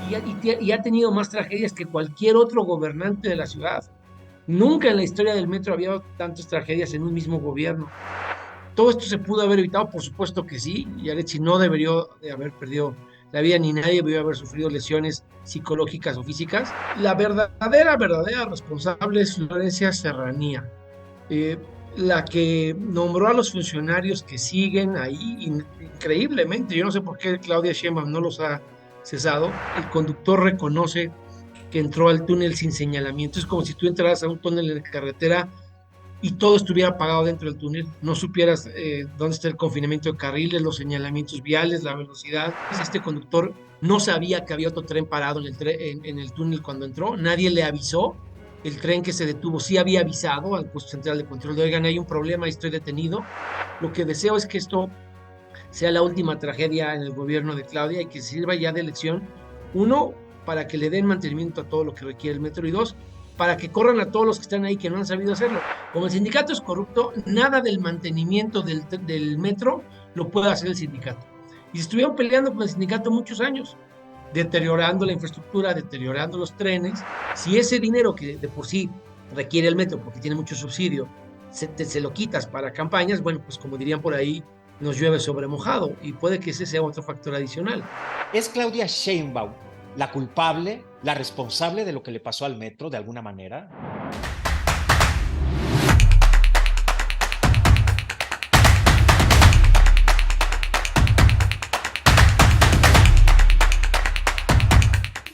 y ha tenido más tragedias que cualquier otro gobernante de la ciudad. Nunca en la historia del metro había tantas tragedias en un mismo gobierno. ¿Todo esto se pudo haber evitado? Por supuesto que sí. Y Aretsi no debería de haber perdido la vida, ni nadie debió haber sufrido lesiones psicológicas o físicas. La verdadera responsable es Florencia Serranía, eh, la que nombró a los funcionarios que siguen ahí increíblemente. Yo no sé por qué Claudia Sheinbaum no los ha cesado. El conductor reconoce que entró al túnel sin señalamiento. Es como si tú entraras a un túnel en carretera y todo estuviera apagado dentro del túnel, no supieras dónde está el confinamiento de carriles, los señalamientos viales, la velocidad. Este conductor no sabía que había otro tren parado en el túnel cuando entró, nadie le avisó. El tren que se detuvo sí había avisado al puesto central de control de, oigan, hay un problema, estoy detenido. Lo que deseo es que esto sea la última tragedia en el gobierno de Claudia y que sirva ya de lección, uno, para que le den mantenimiento a todo lo que requiere el metro, y dos, para que corran a todos los que están ahí que no han sabido hacerlo. Como el sindicato es corrupto, nada del mantenimiento del metro lo puede hacer el sindicato. Y se estuvieron peleando con el sindicato muchos años, deteriorando la infraestructura, deteriorando los trenes. Si ese dinero que de por sí requiere el metro porque tiene mucho subsidio, se lo quitas para campañas, bueno, pues como dirían por ahí, nos llueve sobre mojado y puede que ese sea otro factor adicional. ¿Es Claudia Sheinbaum la culpable, la responsable de lo que le pasó al metro de alguna manera?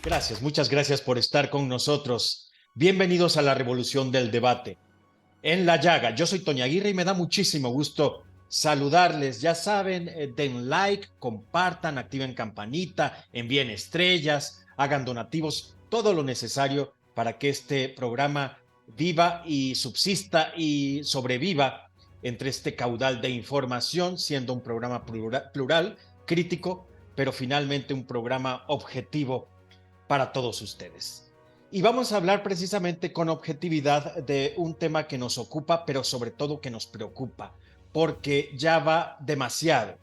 Gracias, muchas gracias por estar con nosotros. Bienvenidos a la Revolución del Debate. En la llaga, yo soy Toño Aguirre y me da muchísimo gusto saludarles. Ya saben, den like, compartan, activen campanita, envíen estrellas, hagan donativos, todo lo necesario para que este programa viva y subsista y sobreviva entre este caudal de información, siendo un programa plural, crítico, pero finalmente un programa objetivo para todos ustedes. Y vamos a hablar precisamente con objetividad de un tema que nos ocupa, pero sobre todo que nos preocupa, porque ya va demasiado.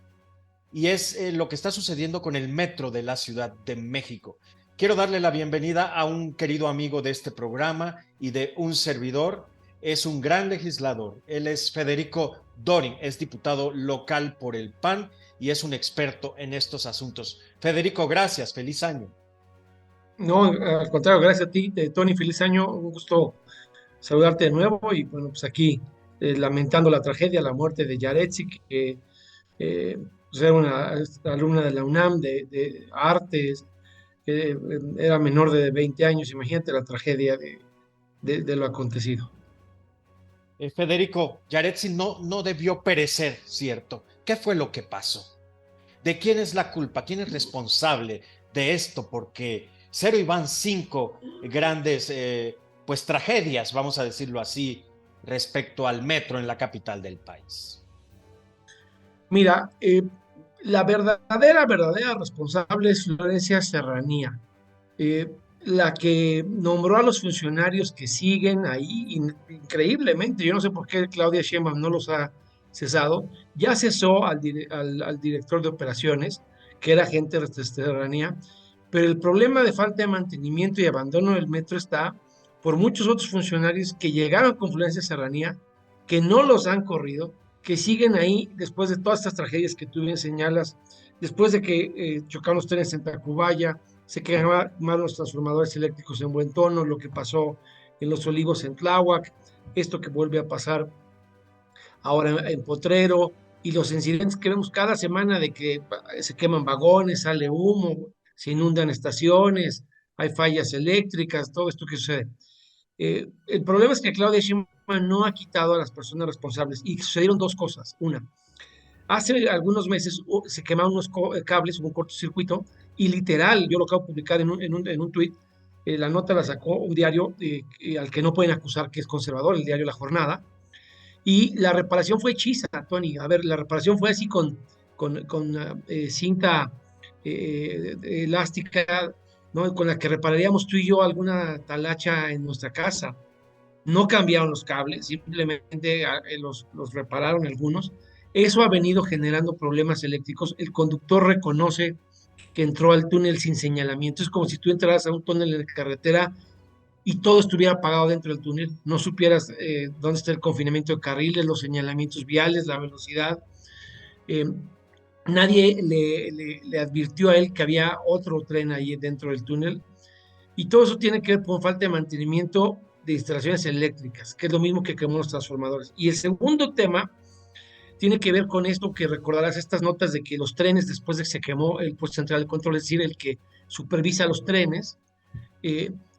Y es lo que está sucediendo con el metro de la Ciudad de México. Quiero darle la bienvenida a un querido amigo de este programa y de un servidor. Es un gran legislador. Él es Federico Dorin, es diputado local por el PAN y es un experto en estos asuntos. Federico, gracias. Feliz año. No, al contrario, gracias a ti, Tony, feliz año, un gusto saludarte de nuevo y bueno, pues aquí lamentando la tragedia, la muerte de Yaretsi, que pues era una alumna de la UNAM de artes, que era menor de 20 años, imagínate la tragedia de lo acontecido. Federico, Yaretsi no debió perecer, ¿cierto? ¿Qué fue lo que pasó? ¿De quién es la culpa? ¿Quién es responsable de esto? Porque cero y van cinco grandes pues tragedias, vamos a decirlo así, respecto al metro en la capital del país. Mira, la verdadera responsable es Florencia Serranía, eh, la que nombró a los funcionarios que siguen ahí increíblemente. Yo no sé por qué Claudia Sheinbaum no los ha cesado. Ya cesó al director de operaciones, que era gente de Serranía, pero el problema de falta de mantenimiento y abandono del metro está por muchos otros funcionarios que llegaron con Florencia Serranía, que no los han corrido, que siguen ahí después de todas estas tragedias que tú bien señalas, después de que chocaron los trenes en Tacubaya, se quemaron los transformadores eléctricos en Buen Tono, lo que pasó en Los Olivos en Tláhuac, esto que vuelve a pasar ahora en Potrero, y los incidentes que vemos cada semana de que se queman vagones, sale humo, se inundan estaciones, hay fallas eléctricas, todo esto que sucede. El problema es que Claudia Sheinbaum no ha quitado a las personas responsables y sucedieron dos cosas. Una, hace algunos meses se quemaron unos cables, hubo un cortocircuito y literal, yo lo acabo de publicar en un tuit, la nota la sacó un diario al que no pueden acusar que es conservador, el diario La Jornada, y la reparación fue hechiza, Tony. A ver, la reparación fue así con cinta elástica, ¿no? Con la que repararíamos tú y yo alguna talacha en nuestra casa. No cambiaron los cables, simplemente los repararon algunos. Eso ha venido generando problemas eléctricos. El conductor reconoce que entró al túnel sin señalamiento. Es como si tú entraras a un túnel de carretera y todo estuviera apagado dentro del túnel, no supieras dónde está el confinamiento de carriles, los señalamientos viales, la velocidad. Eh, Nadie le advirtió a él que había otro tren ahí dentro del túnel. Y todo eso tiene que ver con falta de mantenimiento de instalaciones eléctricas, que es lo mismo que quemó los transformadores. Y el segundo tema tiene que ver con esto que recordarás, estas notas de que los trenes, después de que se quemó el puesto central de control, es decir, el que supervisa los trenes,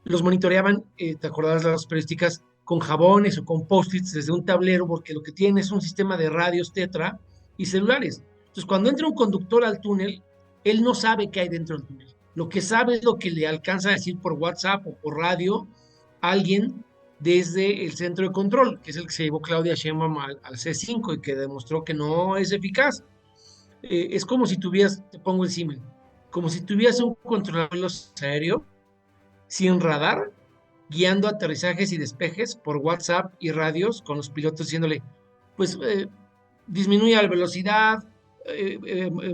los monitoreaban, te acordarás de las periodísticas, con jabones o con post-its desde un tablero, porque lo que tienen es un sistema de radios Tetra y celulares. Entonces, cuando entra un conductor al túnel, él no sabe qué hay dentro del túnel. Lo que sabe es lo que le alcanza a decir por WhatsApp o por radio a alguien desde el centro de control, que es el que se llevó Claudia Sheinbaum al C5 y que demostró que no es eficaz. Es como si tuvieras, te pongo el símil, como si tuvieras un controlador aéreo sin radar, guiando aterrizajes y despejes por WhatsApp y radios con los pilotos diciéndole, pues disminuya la velocidad,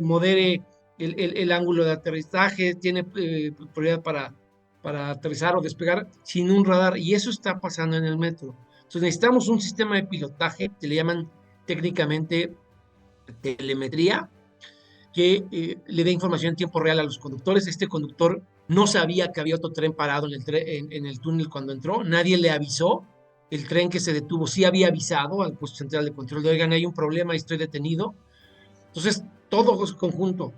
modere el ángulo de aterrizaje, tiene prioridad para aterrizar o despegar sin un radar. Y eso está pasando en el metro. Entonces necesitamos un sistema de pilotaje que le llaman técnicamente telemetría, que le dé información en tiempo real a los conductores. Este conductor no sabía que había otro tren parado en el túnel cuando entró, nadie le avisó. El tren que se detuvo sí había avisado al puesto central de control de, oigan, hay un problema y estoy detenido. Entonces, todo es conjunto.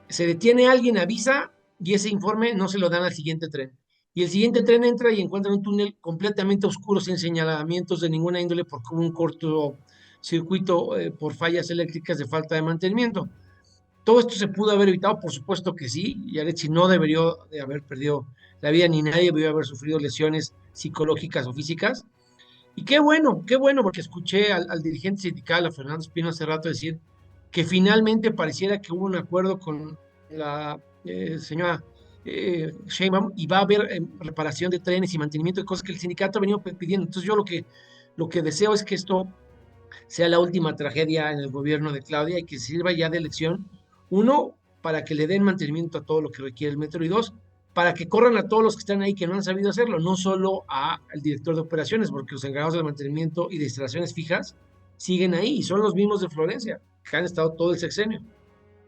Se detiene alguien, avisa y ese informe no se lo dan al siguiente tren. Y el siguiente tren entra y encuentra un túnel completamente oscuro, sin señalamientos de ninguna índole, porque hubo un cortocircuito por fallas eléctricas de falta de mantenimiento. Todo esto se pudo haber evitado, por supuesto que sí, y Arechi no debería de haber perdido la vida, ni nadie debió haber sufrido lesiones psicológicas o físicas. Y qué bueno, porque escuché al dirigente sindical, a Fernando Espino, hace rato decir que finalmente pareciera que hubo un acuerdo con la señora Sheinbaum y va a haber reparación de trenes y mantenimiento de cosas que el sindicato ha venido pidiendo. Entonces yo lo que deseo es que esto sea la última tragedia en el gobierno de Claudia y que sirva ya de lección, uno, para que le den mantenimiento a todo lo que requiere el metro y dos, para que corran a todos los que están ahí que no han sabido hacerlo, no solo al director de operaciones, porque los encargados del mantenimiento y de instalaciones fijas siguen ahí y son los mismos de Florencia, que han estado todo el sexenio.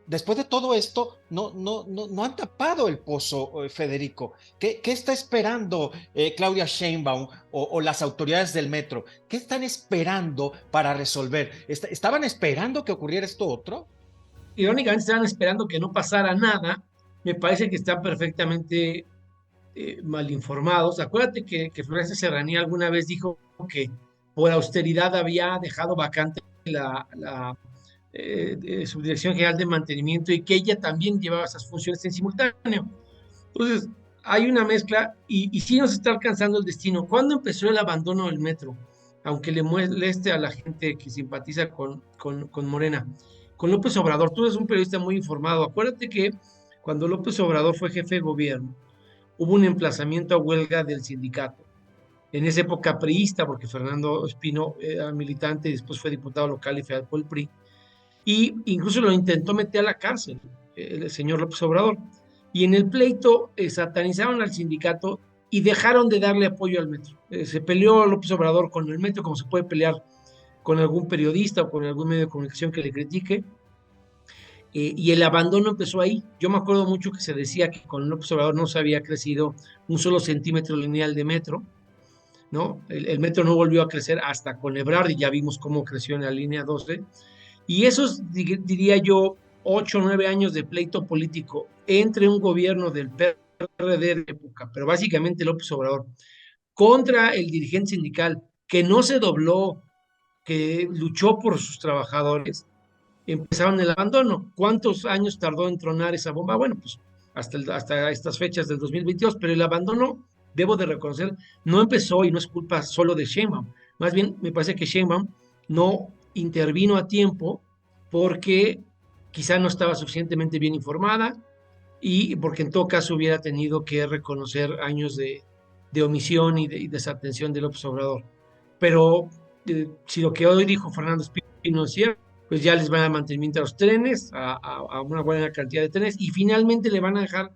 Después de todo esto, no han tapado el pozo, Federico. ¿Qué está esperando Claudia Sheinbaum o las autoridades del metro? ¿Qué están esperando para resolver? ¿Estaban esperando que ocurriera esto otro? Irónicamente estaban esperando que no pasara nada, me parece que están perfectamente mal informados. Acuérdate que Florencia Serranía alguna vez dijo que por austeridad había dejado vacante la Subdirección General de Mantenimiento y que ella también llevaba esas funciones en simultáneo. Entonces, hay una mezcla y sí nos está alcanzando el destino. ¿Cuándo empezó el abandono del metro? Aunque le moleste a la gente que simpatiza con Morena. Con López Obrador, tú eres un periodista muy informado. Acuérdate que cuando López Obrador fue jefe de gobierno, hubo un emplazamiento a huelga del sindicato. En esa época priista, porque Fernando Espino era militante y después fue diputado local y federal por el PRI, y incluso lo intentó meter a la cárcel el señor López Obrador. Y en el pleito satanizaron al sindicato y dejaron de darle apoyo al metro. Se peleó López Obrador con el metro como se puede pelear con algún periodista o con algún medio de comunicación que le critique, y el abandono empezó ahí. Yo me acuerdo mucho que se decía que con López Obrador no se había crecido un solo centímetro lineal de metro, ¿no? El metro no volvió a crecer hasta con Ebrard y ya vimos cómo creció en la línea 12. Y esos, diría yo, 8 o 9 años de pleito político entre un gobierno del PRD de época, pero básicamente López Obrador, contra el dirigente sindical que no se dobló, que luchó por sus trabajadores, empezaron el abandono. ¿Cuántos años tardó en tronar esa bomba? Bueno, pues hasta estas fechas del 2022, pero el abandono, debo de reconocer, no empezó y no es culpa solo de Sheinbaum. Más bien, me parece que Sheinbaum no intervino a tiempo porque quizá no estaba suficientemente bien informada y porque en todo caso hubiera tenido que reconocer años de omisión y desatención del López Obrador. Pero si lo que hoy dijo Fernando Espino es cierto, pues ya les van a dar mantenimiento a los trenes, a una buena cantidad de trenes, y finalmente le van a dejar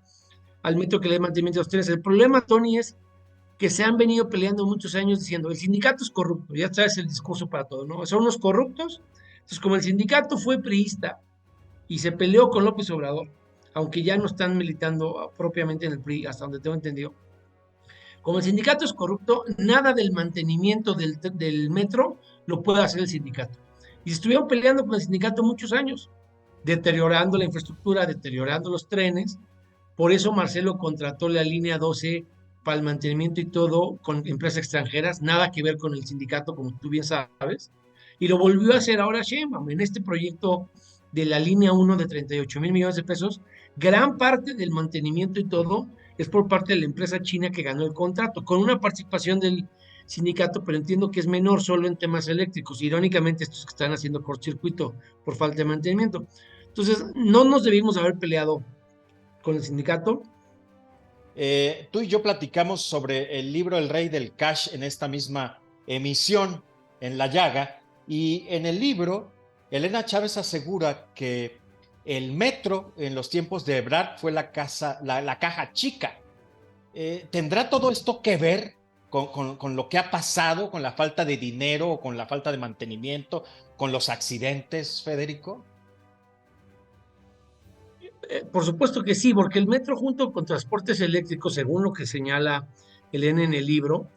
al metro que le dé mantenimiento a los trenes. El problema, Tony, es que se han venido peleando muchos años diciendo, el sindicato es corrupto, ya sabes el discurso para todo, ¿no? Son unos corruptos. Entonces, como el sindicato fue priista y se peleó con López Obrador, aunque ya no están militando propiamente en el PRI, hasta donde tengo entendido, como el sindicato es corrupto, nada del mantenimiento del metro lo puede hacer el sindicato. Y se estuvieron peleando con el sindicato muchos años, deteriorando la infraestructura, deteriorando los trenes. Por eso Marcelo contrató la línea 12 para el mantenimiento y todo con empresas extranjeras, nada que ver con el sindicato, como tú bien sabes. Y lo volvió a hacer ahora Sheinbaum en este proyecto de la línea 1 de 38 mil millones de pesos. Gran parte del mantenimiento y todo es por parte de la empresa china que ganó el contrato, con una participación del sindicato, pero entiendo que es menor solo en temas eléctricos. Irónicamente, estos que están haciendo cortocircuito por falta de mantenimiento. Entonces, no nos debimos haber peleado con el sindicato. Tú y yo platicamos sobre el libro El Rey del Cash en esta misma emisión, en La Llaga, y en el libro, Elena Chávez asegura que el metro en los tiempos de Ebrard fue la caja chica. ¿Tendrá todo esto que ver con lo que ha pasado, con la falta de dinero o con la falta de mantenimiento, con los accidentes, Federico? Por supuesto que sí, porque el metro junto con transportes eléctricos, según lo que señala Elena en el libro,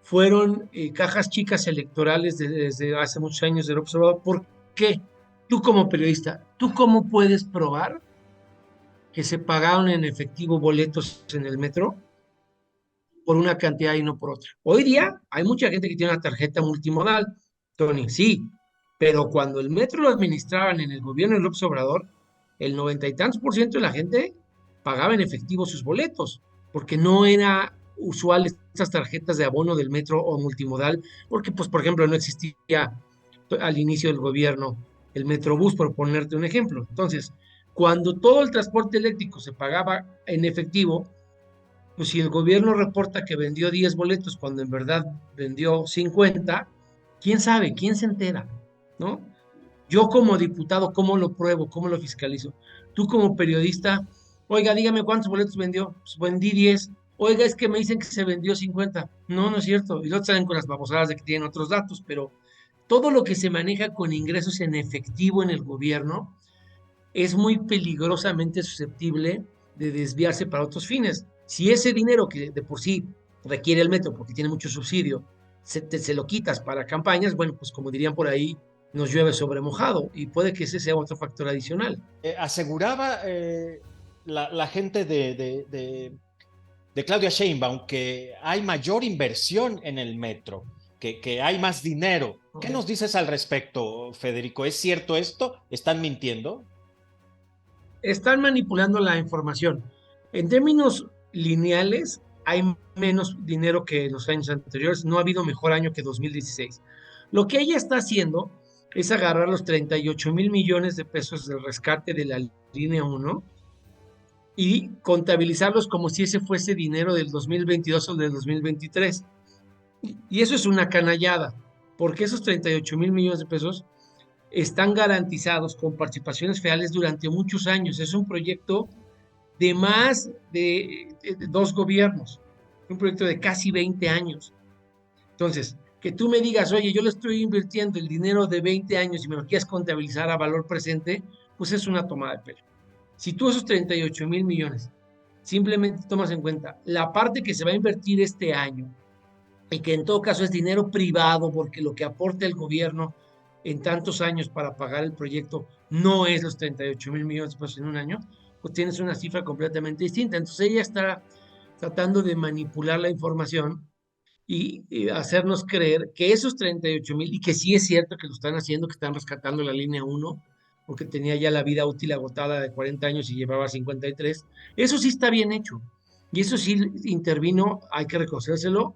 fueron cajas chicas electorales desde hace muchos años del observador. ¿Por qué? Tú como periodista, ¿tú cómo puedes probar que se pagaron en efectivo boletos en el metro por una cantidad y no por otra? Hoy día hay mucha gente que tiene una tarjeta multimodal, Tony, sí, pero cuando el metro lo administraban en el gobierno del López Obrador, el 90 y tantos % de la gente pagaba en efectivo sus boletos, porque no era usual estas tarjetas de abono del metro o multimodal, porque, pues, por ejemplo, no existía al inicio del gobierno el Metrobús, por ponerte un ejemplo. Entonces, cuando todo el transporte eléctrico se pagaba en efectivo, pues si el gobierno reporta que vendió 10 boletos cuando en verdad vendió 50, ¿quién sabe? ¿Quién se entera? ¿No? Yo como diputado, ¿cómo lo pruebo? ¿Cómo lo fiscalizo? Tú como periodista, oiga, dígame cuántos boletos vendió. Pues vendí 10. Oiga, es que me dicen que se vendió 50. No, no es cierto. Y luego salen con las babosadas de que tienen otros datos, pero todo lo que se maneja con ingresos en efectivo en el gobierno es muy peligrosamente susceptible de desviarse para otros fines. Si ese dinero que de por sí requiere el metro porque tiene mucho subsidio, se lo quitas para campañas, bueno, pues como dirían por ahí, nos llueve sobre mojado y puede que ese sea otro factor adicional. Aseguraba la gente de Claudia Sheinbaum que hay mayor inversión en el metro, que hay más dinero. ¿Qué nos dices al respecto, Federico? ¿Es cierto esto? ¿Están mintiendo? Están manipulando la información. En términos lineales, hay menos dinero que en los años anteriores. No ha habido mejor año que 2016. Lo que ella está haciendo es agarrar los 38 mil millones de pesos del rescate de la línea 1 y contabilizarlos como si ese fuese dinero del 2022 o del 2023. Y eso es una canallada, porque esos 38 mil millones de pesos están garantizados con participaciones federales durante muchos años. Es un proyecto de más de 2 gobiernos, un proyecto de casi 20 años. Entonces, que tú me digas, oye, yo le estoy invirtiendo el dinero de 20 años y me lo quieres contabilizar a valor presente, pues es una tomada de pelo. Si tú esos 38 mil millones simplemente tomas en cuenta la parte que se va a invertir este año y que en todo caso es dinero privado porque lo que aporta el gobierno en tantos años para pagar el proyecto no es los 38 mil millones de pesos en un año, pues tienes una cifra completamente distinta. Entonces ella está tratando de manipular la información y hacernos creer que esos 38 mil, y que sí es cierto que lo están haciendo, que están rescatando la línea 1, porque tenía ya la vida útil agotada de 40 años y llevaba 53, eso sí está bien hecho. Y eso sí intervino, hay que reconocérselo,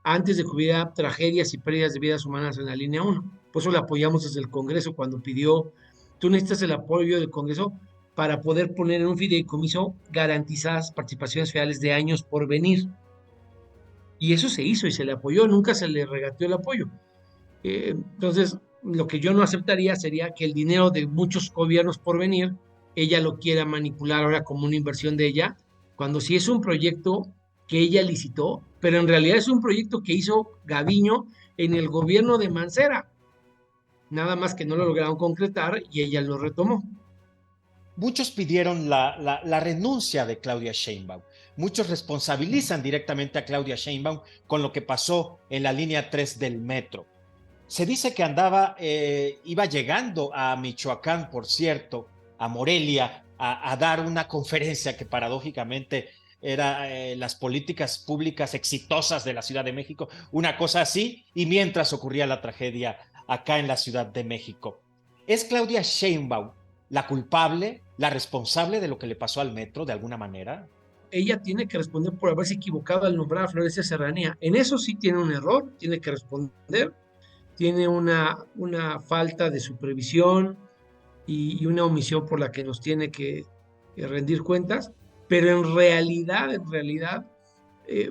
antes de que hubiera tragedias y pérdidas de vidas humanas en la línea 1. Por eso le apoyamos desde el Congreso cuando pidió, tú necesitas el apoyo del Congreso para poder poner en un fideicomiso garantizadas participaciones federales de años por venir. Y eso se hizo y se le apoyó, nunca se le regateó el apoyo. Entonces, lo que yo no aceptaría sería que el dinero de muchos gobiernos por venir, ella lo quiera manipular ahora como una inversión de ella, cuando sí es un proyecto que ella licitó, pero en realidad es un proyecto que hizo Gaviño en el gobierno de Mancera, nada más que no lo lograron concretar y ella lo retomó. Muchos pidieron la renuncia de Claudia Sheinbaum. Muchos responsabilizan directamente a Claudia Sheinbaum con lo que pasó en la línea 3 del metro. Se dice que iba llegando a Michoacán, por cierto, a Morelia, a dar una conferencia que paradójicamente era las políticas públicas exitosas de la Ciudad de México, una cosa así, y mientras ocurría la tragedia acá en la Ciudad de México. ¿Es Claudia Sheinbaum la culpable, la responsable de lo que le pasó al metro de alguna manera? Ella tiene que responder por haberse equivocado al nombrar a Florencia Serranía. En eso sí tiene un error, tiene que responder, tiene una falta de supervisión y una omisión por la que nos tiene que rendir cuentas, pero en realidad,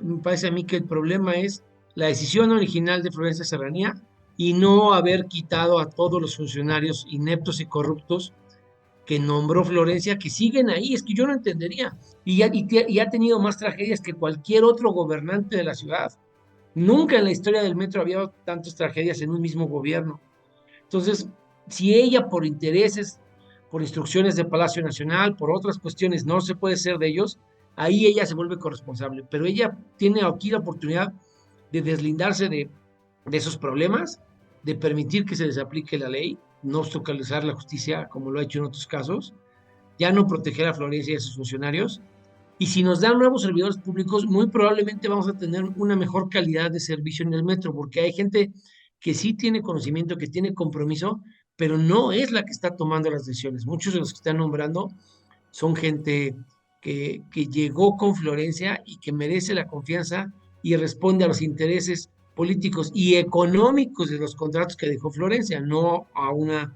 me parece a mí que el problema es la decisión original de Florencia Serranía y no haber quitado a todos los funcionarios ineptos y corruptos que nombró Florencia, que siguen ahí, es que yo no entendería. Y ha tenido más tragedias que cualquier otro gobernante de la ciudad. Nunca en la historia del metro había tantas tragedias en un mismo gobierno. Entonces, si ella por intereses, por instrucciones de Palacio Nacional, por otras cuestiones, no se puede ser de ellos, ahí ella se vuelve corresponsable. Pero ella tiene aquí la oportunidad de deslindarse de esos problemas, de permitir que se les aplique la ley, no obstaculizar la justicia como lo ha hecho en otros casos, ya no proteger a Florencia y a sus funcionarios. Y si nos dan nuevos servidores públicos, muy probablemente vamos a tener una mejor calidad de servicio en el metro, porque hay gente que sí tiene conocimiento, que tiene compromiso, pero no es la que está tomando las decisiones. Muchos de los que están nombrando son gente que llegó con Florencia y que merece la confianza y responde a los intereses políticos y económicos de los contratos que dejó Florencia, no a una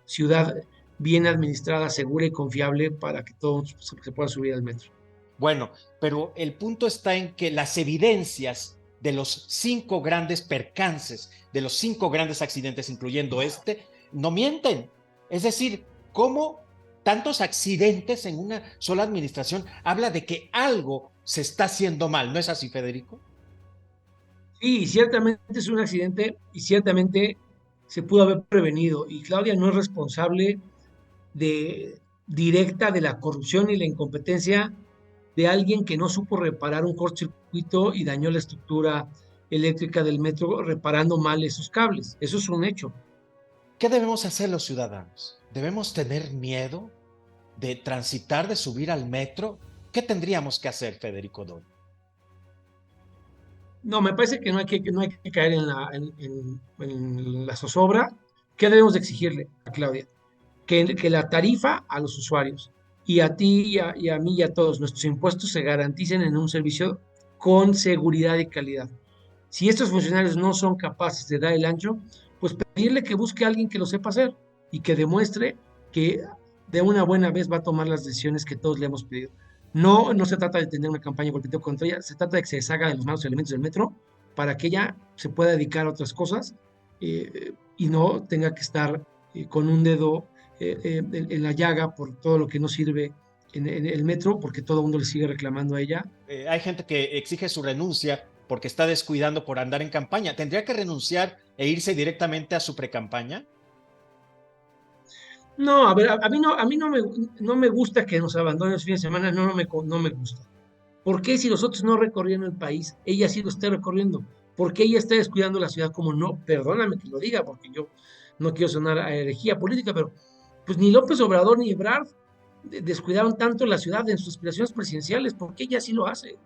ciudad bien administrada, segura y confiable para que todos se pueda subir al metro. Bueno, pero el punto está en que las evidencias de los 5 grandes percances, de los 5 grandes accidentes, incluyendo este, no mienten. Es decir, cómo tantos accidentes en una sola administración habla de que algo se está haciendo mal. ¿No es así, Federico? Sí, ciertamente es un accidente y ciertamente se pudo haber prevenido. Y Claudia no es responsable directa de la corrupción y la incompetencia de alguien que no supo reparar un cortocircuito y dañó la estructura eléctrica del metro reparando mal esos cables. Eso es un hecho. ¿Qué debemos hacer los ciudadanos? ¿Debemos tener miedo de transitar, de subir al metro? ¿Qué tendríamos que hacer, Federico Doy? No, me parece que no hay que caer en la zozobra. ¿Qué debemos de exigirle a Claudia? Que la tarifa a los usuarios y a ti y a mí y a todos nuestros impuestos se garanticen en un servicio con seguridad y calidad. Si estos funcionarios no son capaces de dar el ancho, pues pedirle que busque a alguien que lo sepa hacer y que demuestre que de una buena vez va a tomar las decisiones que todos le hemos pedido. No, no se trata de tener una campaña golpeteo contra ella, se trata de que se deshaga de los malos elementos del metro para que ella se pueda dedicar a otras cosas y no tenga que estar con un dedo en la llaga por todo lo que no sirve en el metro, porque todo el mundo le sigue reclamando a ella. Hay gente que exige su renuncia porque está descuidando por andar en campaña. ¿Tendría que renunciar e irse directamente a su precampaña? No, a ver, a mí no me gusta que nos abandonen los fines de semana, no me gusta. ¿Por qué si los otros no recorrieron el país, ella sí lo está recorriendo? ¿Por qué ella está descuidando la ciudad como no? Perdóname que lo diga, porque yo no quiero sonar a herejía política, pero pues ni López Obrador ni Ebrard descuidaron tanto la ciudad en sus aspiraciones presidenciales, porque ella sí lo hace.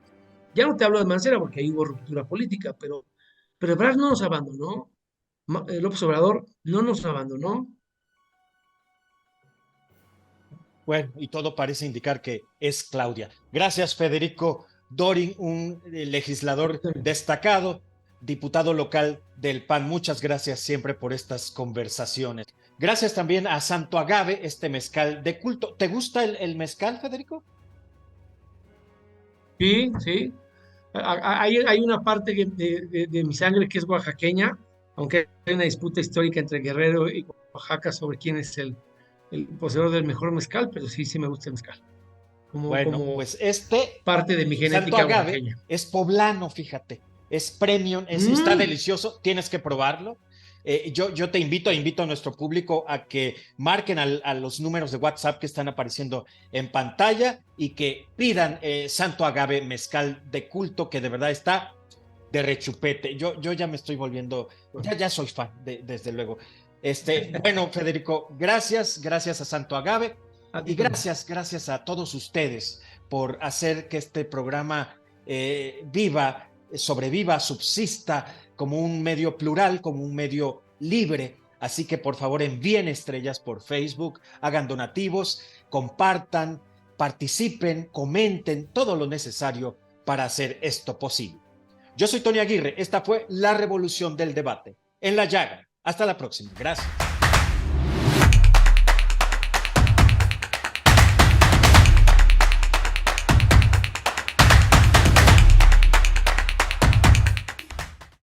Ya no te hablo de Mancera porque ahí hubo ruptura política, pero Ebrard no nos abandonó, López Obrador no nos abandonó. Bueno, y todo parece indicar que es Claudia. Gracias, Federico Dorin, un legislador destacado, diputado local del PAN. Muchas gracias siempre por estas conversaciones. Gracias también a Santo Agave, este mezcal de culto. ¿Te gusta el mezcal, Federico? Sí, sí. Hay una parte de mi sangre que es oaxaqueña aunque hay una disputa histórica entre Guerrero y Oaxaca sobre quién es el poseedor del mejor mezcal, pero sí, sí me gusta el mezcal, Bueno, como pues este parte de mi Santo genética Agave oaxaqueña. es poblano, fíjate, es premium, está Mm, delicioso, tienes que probarlo. Yo te invito a nuestro público a que marquen a los números de WhatsApp que están apareciendo en pantalla y que pidan Santo Agave mezcal de culto, que de verdad está de rechupete. Yo ya me estoy volviendo, ya soy fan, desde luego. Bueno, Federico, gracias a Santo Agave a y ti, Toño. gracias a todos ustedes por hacer que este programa sobreviva, subsista como un medio plural, como un medio libre. Así que por favor envíen estrellas por Facebook, hagan donativos, compartan, participen, comenten todo lo necesario para hacer esto posible. Yo soy Tony Aguirre, esta fue La Revolución del Debate. En la llaga. Hasta la próxima. Gracias.